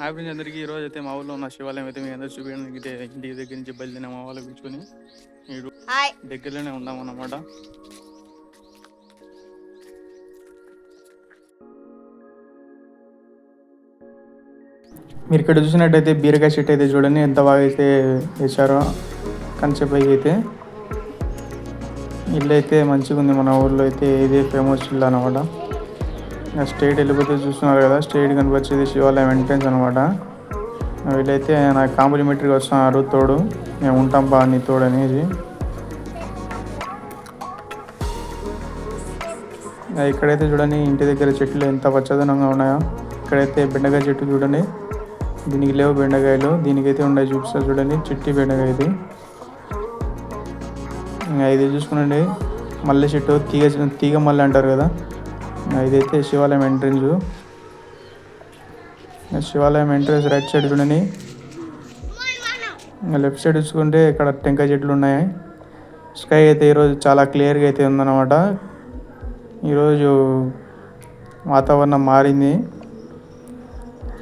Hi friends అందరికీ ఈరోజు అయితే మా ఊళ్ళో ఉన్న శివాలయం అయితే మీ అందరూ చూపించడానికి అయితే ఇంటి దగ్గర నుంచి బయలుదేరిన మా వాళ్ళు పిలుచుకొని మీరు హాయ్. దగ్గరలోనే ఉన్నాం అన్నమాట. మీరు ఇక్కడ చూసినట్టయితే బీరకాయ చెట్టు అయితే చూడండి ఎంత బాగా అయితే వేశారో కంచెపై అయితే. ఇల్లు అయితే మంచిగా ఉంది. మన ఊర్లో అయితే ఇదే ఫేమస్ ఇల్లు అనమాట. స్ట్రైట్ వెళ్ళిపోతే చూస్తున్నారు కదా, స్ట్రైట్ కనిపించేది శివాలయం ఎంట్రెన్స్ అనమాట. వీళ్ళైతే నాకు కాంప్లిమెంటరీగా వస్తున్నారు తోడు, మేము ఉంటాం బా నీ తోడు అనేది. ఇక్కడైతే చూడండి ఇంటి దగ్గర చెట్లు ఎంత పచ్చదనంగా ఉన్నాయో. ఇక్కడైతే బెండకాయ చెట్టు చూడండి, దీనికి లేవు బెండకాయలు, దీనికైతే ఉన్నాయి చూపిస్తారు చూడండి, చిట్టి బెండకాయ ఇది. ఇది చూసుకునండి మల్లె చెట్టు, తీగ మల్లె అంటారు కదా, ఇదైతే శివాలయం ఎంట్రెన్స్. శివాలయం ఎంట్రెన్స్ రైట్ సైడ్ చూడండి. లెఫ్ట్ సైడ్ చూసుకుంటే ఇక్కడ టెంకాయ చెట్లు ఉన్నాయి. స్కై అయితే ఈరోజు చాలా క్లియర్గా అయితే ఉందన్నమాట. ఈరోజు వాతావరణం మారింది.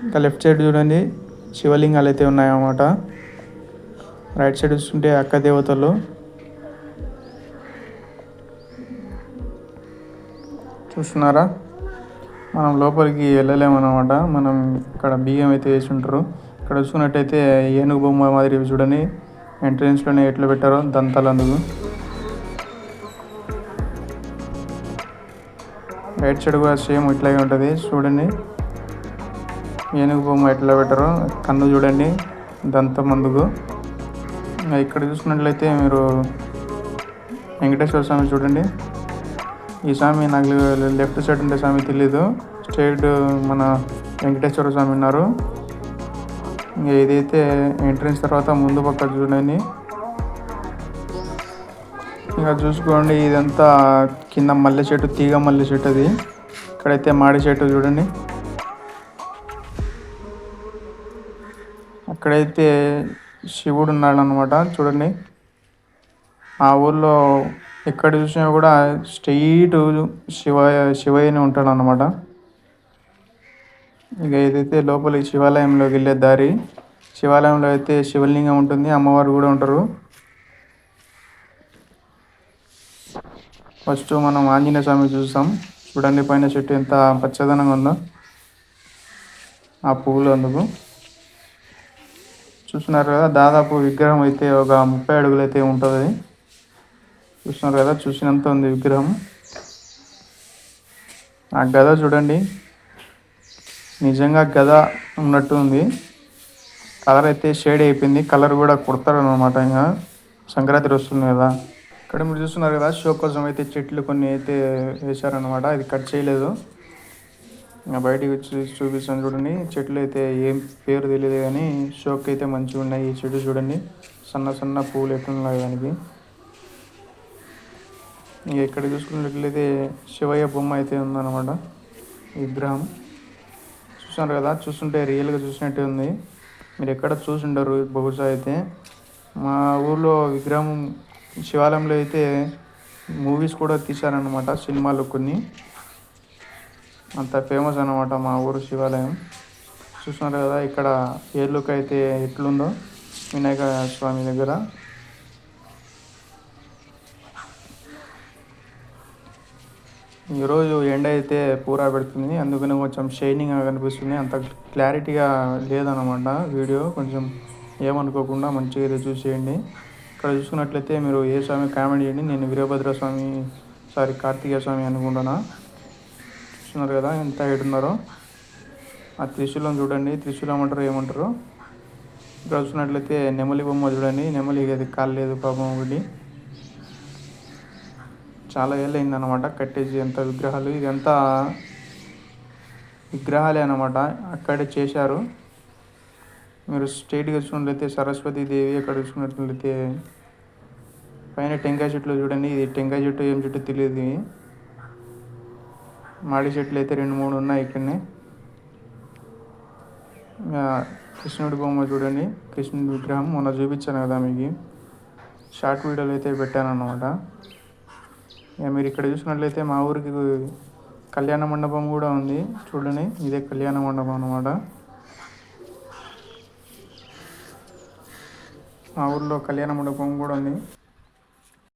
ఇంకా లెఫ్ట్ సైడ్ చూడండి శివలింగాలు అయితే ఉన్నాయన్నమాట. రైట్ సైడ్ చూసుకుంటే అక్క దేవతలు చూస్తున్నారా. మనం లోపలికి వెళ్ళలేమన్నమాట. మనం ఇక్కడ బియ్యం అయితే వేసి ఉంటారు. ఇక్కడ చూసుకున్నట్టయితే ఏనుగు బొమ్మ మాదిరి చూడండి ఎంట్రెన్స్లోనే ఎట్లా పెట్టారో దంతాలు అందుకు. రైట్ సైడ్ కూడా సేమ్ ఇట్లాగే ఉంటుంది చూడండి, ఏనుగు బొమ్మ ఎట్లా పెట్టారో, కన్ను చూడండి దంతం అందుకు. ఇక్కడ చూసుకున్నట్లయితే మీరు వెంకటేశ్వర స్వామి చూడండి. ఈ స్వామి నాకు లెఫ్ట్ సైడ్ ఉండే స్వామి తెలీదు, స్ట్రైట్ మన వెంకటేశ్వర స్వామి ఉన్నారు. ఇంకా ఇదైతే ఎంట్రన్స్ తర్వాత ముందు పక్క చూడండి. ఇంకా చూసుకోండి ఇదంతా కింద మల్లె చెట్టు, తీగ మల్లె చెట్టు అది. ఇక్కడైతే మాడి చెట్టు చూడండి. అక్కడైతే శివుడు ఉన్నాడు అనమాట చూడండి. ఆ ఊర్లో ఎక్కడ చూసినా కూడా స్ట్రెయిట్ శివయ్యనే ఉంటాడు అన్నమాట. ఇక ఏదైతే లోపలి శివాలయంలోకి వెళ్ళే దారి, శివాలయంలో అయితే శివలింగం ఉంటుంది, అమ్మవారు కూడా ఉంటారు. ఫస్ట్ మనం ఆంజనేయ స్వామి చూస్తాం చూడండి, పైన చెట్టు ఎంత పచ్చదనంగా ఉందో ఆ పువ్వులు అందుకు. చూస్తున్నారు కదా, దాదాపు విగ్రహం అయితే ఒక 30 అడుగులు అయితే ఉంటుంది. చూస్తున్నారు కదా, చూసినంత ఉంది విగ్రహం. ఆ గద చూడండి, నిజంగా గద ఉన్నట్టు ఉంది. కలర్ అయితే షేడ్ అయిపోయింది, కలర్ కూడా కుడతారు అనమాట. ఇంకా సంక్రాంతి వస్తుంది కదా. ఇక్కడ మీరు చూస్తున్నారు కదా, షో కోసం అయితే చెట్లు కొన్ని అయితే వేశారనమాట. ఇది కట్ చేయలేదు, ఇంకా బయటికి వచ్చి చూపిస్తాను చూడండి. చెట్లు అయితే ఏం పేరు తెలియదు కానీ షోకి అయితే మంచిగా ఉన్నాయి. ఈ చెట్టు చూడండి, సన్న సన్న పువ్వులు ఎట్లున్నాయి దానికి. ఇంకా ఇక్కడ చూసుకున్నట్లయితే శివయ్య బొమ్మ అయితే ఉందన్నమాట విగ్రహం. చూస్తున్నారు కదా, చూస్తుంటే రియల్గా చూసినట్టే ఉంది. మీరు ఎక్కడ చూసుండరు బహుశా. అయితే మా ఊర్లో విగ్రహం శివాలయంలో అయితే మూవీస్ కూడా తీశారనమాట, సినిమాలు కొన్ని. అంత ఫేమస్ అనమాట మా ఊరు శివాలయం. చూస్తున్నారు కదా, ఇక్కడ ఏర్లుక్ అయితే ఎట్లుందో వినాయక స్వామి దగ్గర. ఈరోజు ఎండ అయితే పూరా పెడుతుంది, అందుకని కొంచెం షైనింగ్గా కనిపిస్తుంది. అంత క్లారిటీగా లేదనమాట వీడియో. కొంచెం ఏమనుకోకుండా మంచిగా అయితే చూసేయండి. ఇక్కడ చూసుకున్నట్లయితే మీరు ఏ స్వామి కామెంట్ చేయండి. నేను వీరభద్ర స్వామి, కార్తికేయ స్వామి అనుకుంటున్నా. చూస్తున్నారు కదా ఎంత హైట్ ఉన్నారో. ఆ త్రిశూలం చూడండి, త్రిశూలం అంటారు ఏమంటారు. ఇక్కడ చూసినట్లయితే నెమలి బొమ్మ చూడండి, నెమలి అది కాలేదు పాపం ఒకటి. చాలా ఏళ్ళు అయిందనమాట కట్టేసి. ఎంత విగ్రహాలు, ఇదంతా విగ్రహాలే అనమాట, అక్కడే చేశారు. మీరు స్ట్రైట్గా చూసినట్లయితే సరస్వతి దేవి. అక్కడ చూసుకున్నట్లయితే పైన టెంకాయ చెట్లు చూడండి, ఇది టెంకాయ చెట్టు ఏం చెట్టు తెలియదు. మాడి చెట్లు అయితే 2-3 ఉన్నాయి ఇక్కడనే. కృష్ణుడి బొమ్మ చూడండి, కృష్ణుడి విగ్రహం మొన్న చూపించాను కదా మీకు, షార్ట్ వీడియోలు అయితే పెట్టాను అన్నమాట. మీరు ఇక్కడ చూసినట్లయితే మా ఊరికి కళ్యాణ మండపం కూడా ఉంది చూడండి, ఇదే కళ్యాణ మండపం అన్నమాట. మా ఊర్లో కళ్యాణ మండపం కూడా ఉంది.